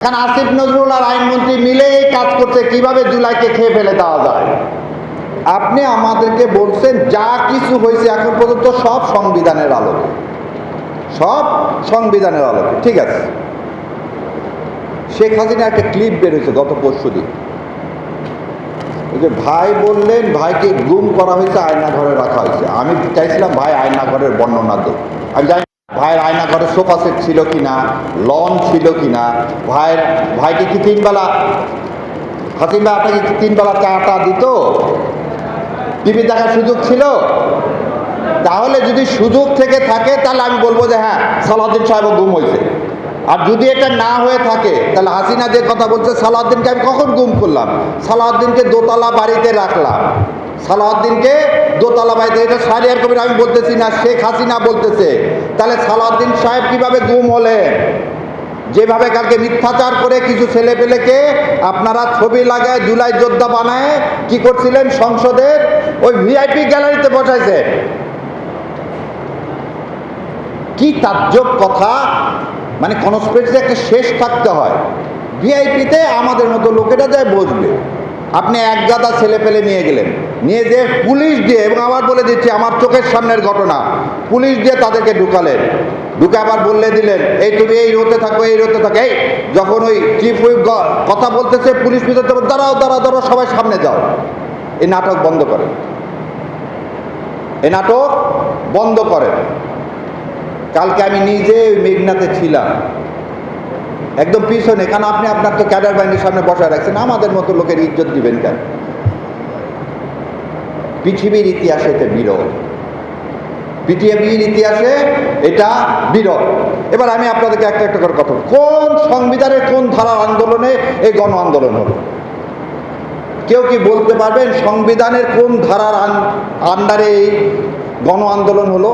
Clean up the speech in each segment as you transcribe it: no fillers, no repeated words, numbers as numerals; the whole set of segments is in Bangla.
কারণ আসিফ নজরুল আর আইনমন্ত্রী মিলে এই কাজ করছে কিভাবে জুলাইকে খেয়ে ফেলে দেওয়া যায়। আপনি আমাদেরকে বলছেন যা কিছু হয়েছে এখন পর্যন্ত সব সংবিধানের আলোকে, সব সংবিধানের আলোকে, ঠিক আছে। শেখ হাসিনা একটা ক্লিপ বের হয়েছে গত পরশুদিন, ওই যে ভাই বললেন ভাইকে গুম করা হয়েছে, আয়নাঘরে রাখা হয়েছে। আমি চাইছিলাম ভাই আয়নাঘরের বর্ণনা দেব। আমি জানি ভাইয়ের আয়নাঘরে সোফা সেট ছিল কিনা, লন ছিল কিনা, ভাইকে কি তিনবেলা, হাসিম ভাই আপনাকে কি তিনবেলা চাটা দিত, টিভি দেখার সুযোগ ছিল? তাহলে যদি সুযোগ থেকে থাকে তাহলে আমি বলবো যে হ্যাঁ সালাউদ্দিন সাহেবও গুম হয়েছে। আর যদি এটা না হয়ে থাকে তাহলে হাসিনা যে কথা বলছে সালাউদ্দিনকে আমি কখন গুম করলাম? সালাউদ্দিনকে দোতলা বাড়িতে রাখলাম, সালাউদ্দিনকে দোতলা বাড়িতে, এটা শাহরিয়ার কবির আমি বলতেছি না, শেখ হাসিনা বলতেছে। তাহলে সালাউদ্দিন সাহেব কিভাবে গুম হলেন? যেভাবে কালকে মিথ্যাচার করে কিছু ছেলেপেলেকে আপনারা ছবি লাগায় জুলাই যোদ্ধা বানায় কি করছিলেন, সংসদের ওই ভিআইপি গ্যালারিতে বসাইছে। কি তাজ্জব কথা! মানে কনস্পিরেসি একটা শেষ থাকতে হয়। ভিআইপিতে আমাদের মতো লোকেরা যায় বসবে, আপনি এক গাদা ছেলে পেলে নিয়ে গেলেন, নিয়ে যে পুলিশ দিয়ে, এবং আবার বলে দিচ্ছি আমার চোখের সামনের ঘটনা, পুলিশ দিয়ে তাদেরকে ঢুকালেন, ঢুকে আবার বললে দিলেন এই তুমি এই রোতে থাকো, এই রোতে থাকো। এই যখন ওই চিফ হুইপ কথা বলতেছে পুলিশ ভিতরে দাঁড়াও দাঁড়াও দাঁড়াও, সবাই সামনে যাও। এই নাটক বন্ধ করেন, এই নাটক বন্ধ করেন। কালকে আমি নিজে মেঘনাতে ছিলাম, একদম পিছনে, কারণ আপনি আপনার তো ক্যাডার বাহিনীর সামনে বসায় রাখছেন, আমাদের মতো লোকের ইজ্জত দিবেন কেন? পৃথিবীর ইতিহাসে এটা বিরল, পৃথিবীর ইতিহাসে এটা বিরল। এবার আমি আপনাদেরকে একটা একটা করে কথা, কোন সংবিধানের কোন ধারার আন্দোলনে এই গণ আন্দোলন হলো? কেউ কি বলতে পারবেন সংবিধানের কোন ধারার আন্ডারে এই গণ আন্দোলন হলো?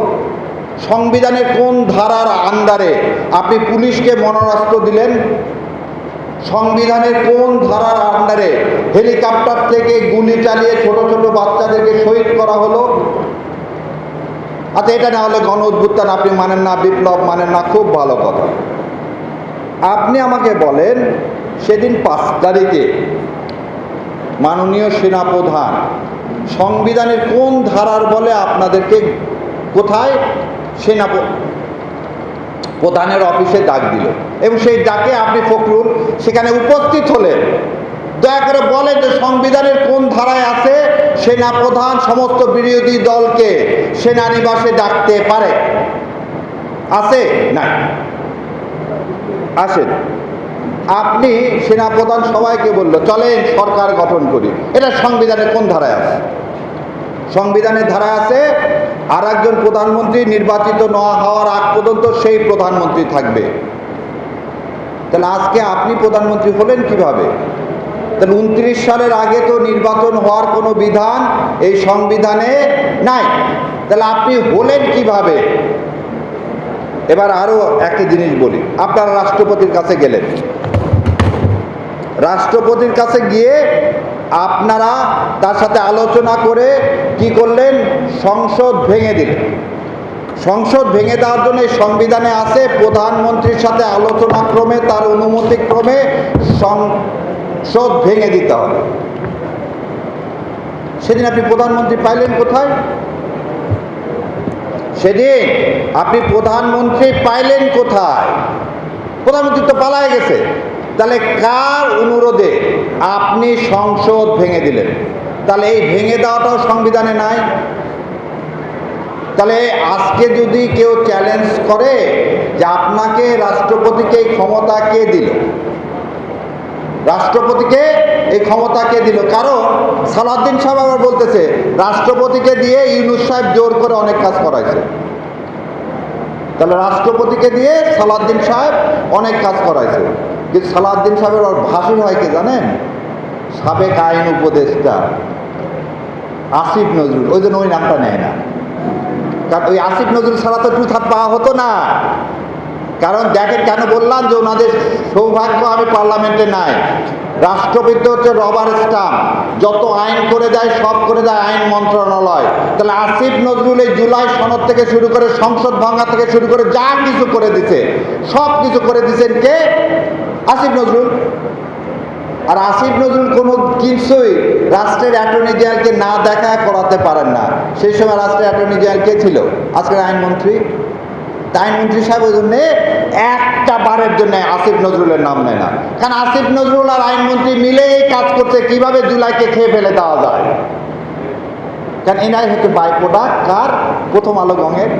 সংবিধানের কোন ধারার আন্ডারে আপনি পুলিশকে মরণাস্ত্র দিলেন? সংবিধানের কোন ধারার আন্ডারে হেলিকপ্টার থেকে গুলি চালিয়ে ছোট ছোট বাচ্চাদেরকে শহীদ করা হলো? আচ্ছা, এটা না হলে গণ অভ্যুত্থান আপনি মানেন না, বিপ্লব মানেন না, খুব ভালো কথা। আপনি আমাকে বলেন সেদিন 5 তারিখে মাননীয় সেনাপ্রধান সংবিধানের কোন ধারার বলে আপনাদেরকে কোথায় সেনা প্রধানের অফিসে ডাক দিল, এবং সেই ডাকে আপনি ফখরুল সেখানে উপস্থিত হলেন। দয়া করে বলেন যে সংবিধানের কোন ধারায় আছে সেনাপ্রধান সমস্ত বিরোধী দলকে সেনানিবাসে ডাকতে পারে? আছে? নাই। আসেন, আপনি সেনাপ্রধান সবাইকে বলল চলেন সরকার গঠন করি, এটা সংবিধানের কোন ধারায় আছে? সংবিধানের ধারায় আছে আর একজন প্রধানমন্ত্রী নির্বাচিত না হওয়ার আগ পর্যন্ত সেই প্রধানমন্ত্রী থাকবে। তাহলে আজকে আপনি প্রধানমন্ত্রী হলেন কিভাবে? তাহলে 29 সালের আগে তো নির্বাচন হওয়ার কোনো বিধান এই সংবিধানে নাই, তাহলে আপনি হলেন কিভাবে? এবার আরো একটা জিনিস বলি, আপনারা রাষ্ট্রপতির কাছে গেলেন, রাষ্ট্রপতির কাছে গিয়ে আপনারা তার সাথে আলোচনা করে কি করলেন? সংসদ ভেঙে দিলেন। সংসদ ভেঙে দেওয়ার জন্য সংবিধানে আছে প্রধানমন্ত্রীর সাথে আলোচনা ক্রমে তার অনুমতি ক্রমে সংসদ ভেঙে দিতে হবে। সেদিন আপনি প্রধানমন্ত্রী পাইলেন কোথায়? সেদিন আপনি প্রধানমন্ত্রী পাইলেন কোথায়? প্রধানমন্ত্রী তো পালায় গেছে। তাহলে কার অনুরোধে আপনি সংসদ ভেঙে দিলেন? তাহলে এই ভেঙে দেওয়াটাও সংবিধানে নাই। তাহলে আজকে যদি কেউ চ্যালেঞ্জ করে যে আপনাকে রাষ্ট্রপতিকে এই ক্ষমতা কে দিল, রাষ্ট্রপতিকে এই ক্ষমতা কে দিল? কারণ সালাউদ্দিন সাহেব আবার বলতেছে রাষ্ট্রপতিকে দিয়ে ইউনূস সাহেব জোর করে অনেক কাজ করাইছে। তাহলে রাষ্ট্রপতিকে দিয়ে সালাউদ্দিন সাহেব অনেক কাজ করাইছে, কিন্তু সালাউদ্দিন সাহেবের ভাসুর হয় কে জানেন? সাবেক আইন উপদেষ্টা আসিফ নজরুল। ওই জন্য ওই নামটা নেয় না, কারণ ওই আসিফ নজরুল ছাড়া তো 2 হাত পাওয়া হতো না। কারণ দেখেন কেন বললাম যে ওনাদের সৌভাগ্য আমি পার্লামেন্টে নাই। রাষ্ট্রপতি হচ্ছে রবার স্টাম্প, যত আইন করে দেয় সব করে দেয় আইন মন্ত্রণালয়। তাহলে আসিফ নজরুল এই জুলাই সনদ থেকে শুরু করে সংসদ ভাঙা থেকে শুরু করে যা কিছু করে দিছে, সব কিছু করে দিচ্ছেন কে? আসিফ নজরুল। আর আসিফ নজরুল কোনো কিছুই রাষ্ট্রের অ্যাটর্নি জেনারেলকে না দেখা করাতে পারেন না। সেই সময় রাষ্ট্রের অ্যাটর্নি জেনারেল কে ছিল? আজকের আইনমন্ত্রী। আইনমন্ত্রী সাহেব ওই জন্যে একটা বারের জন্য আসিফ নজরুলের নাম নেয় না, কারণ আসিফ নজরুল আর আইনমন্ত্রী মিলেই কাজ করছে কিভাবে জুলাইকে খেয়ে ফেলে দেওয়া যায়। কারণ এনাই হচ্ছে বাই প্রোডাক্ট কার? প্রথম আলো গঙের